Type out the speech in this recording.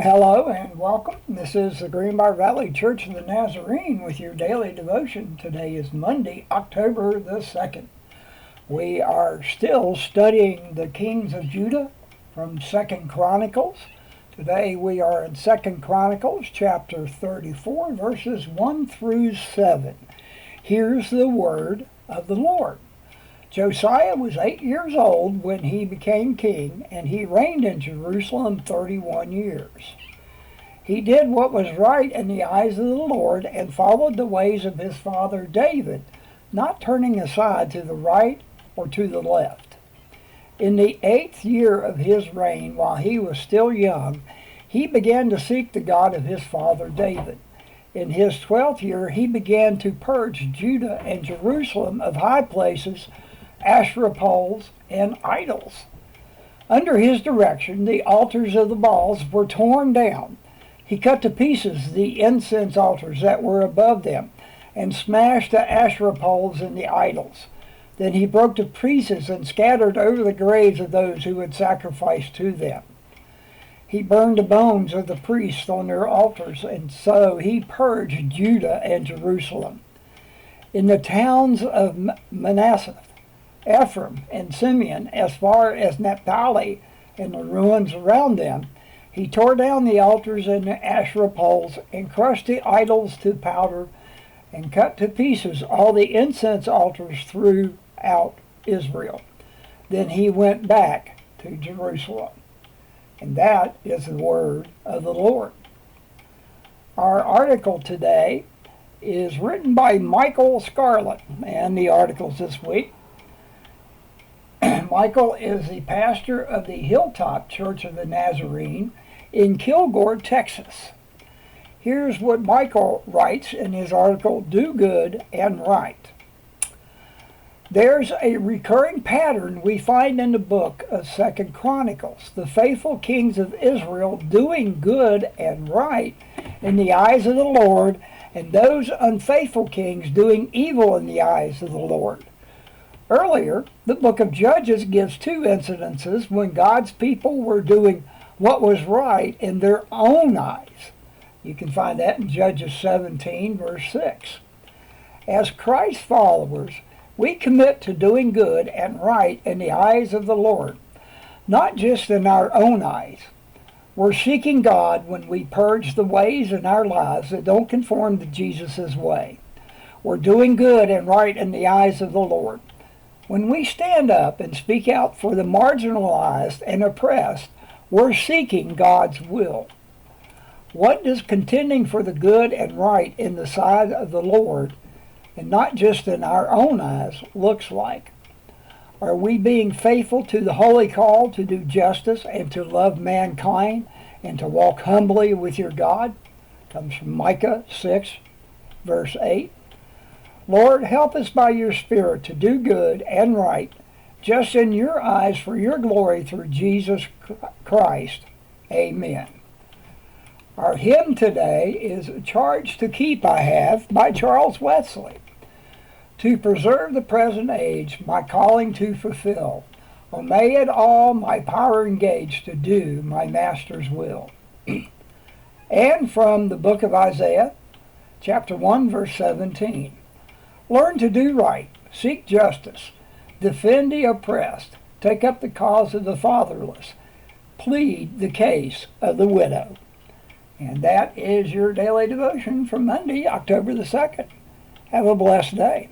Hello and welcome. This is the Greenbrier Valley Church of the Nazarene with your daily devotion. Today is Monday, October the 2nd. We are still studying the kings of Judah from 2nd Chronicles. Today we are in 2nd Chronicles chapter 34 verses 1 through 7. Here's the word of the Lord. Josiah was 8 years old when he became king, and he reigned in Jerusalem 31 years. He did what was right in the eyes of the Lord and followed the ways of his father David, not turning aside to the right or to the left. In the 8th year of his reign, while he was still young, he began to seek the God of his father David. In his 12th year, he began to purge Judah and Jerusalem of high places, Asherah poles, and idols. Under his direction, the altars of the Baals were torn down. He cut to pieces the incense altars that were above them, and smashed the Asherah poles and the idols. Then he broke to pieces and scattered over the graves of those who had sacrificed to them. He burned the bones of the priests on their altars, and so he purged Judah and Jerusalem. In the towns of Manasseh, Ephraim, and Simeon, as far as Naphtali and the ruins around them, he tore down the altars and the Asherah poles, and crushed the idols to powder, and cut to pieces all the incense altars throughout Israel. Then he went back to Jerusalem. And that is the word of the Lord. Our article today is written by Michael Scarlett, and the articles this week. Michael is the pastor of the Hilltop Church of the Nazarene in Kilgore, Texas. Here's what Michael writes in his article, Do Good and Right. There's a recurring pattern we find in the book of 2nd Chronicles, the faithful kings of Israel doing good and right in the eyes of the Lord, and those unfaithful kings doing evil in the eyes of the Lord. Earlier, the book of Judges gives two incidences when God's people were doing what was right in their own eyes. You can find that in Judges 17, verse 6. As Christ followers, we commit to doing good and right in the eyes of the Lord, not just in our own eyes. We're seeking God when we purge the ways in our lives that don't conform to Jesus' way. We're doing good and right in the eyes of the Lord. When we stand up and speak out for the marginalized and oppressed, we're seeking God's will. What does contending for the good and right in the sight of the Lord, and not just in our own eyes, looks like? Are we being faithful to the holy call to do justice and to love mankind and to walk humbly with your God? Comes from Micah 6, verse 8. Lord, help us by your Spirit to do good and right, just in your eyes for your glory through Jesus Christ. Amen. Our hymn today is Charge to Keep I Have by Charles Wesley. To preserve the present age, my calling to fulfill. O may it all my power engage to do my Master's will. And from the book of Isaiah, chapter 1, verse 17. Learn to do right, seek justice, defend the oppressed, take up the cause of the fatherless, plead the case of the widow. And that is your daily devotion for Monday, October the 2nd. Have a blessed day.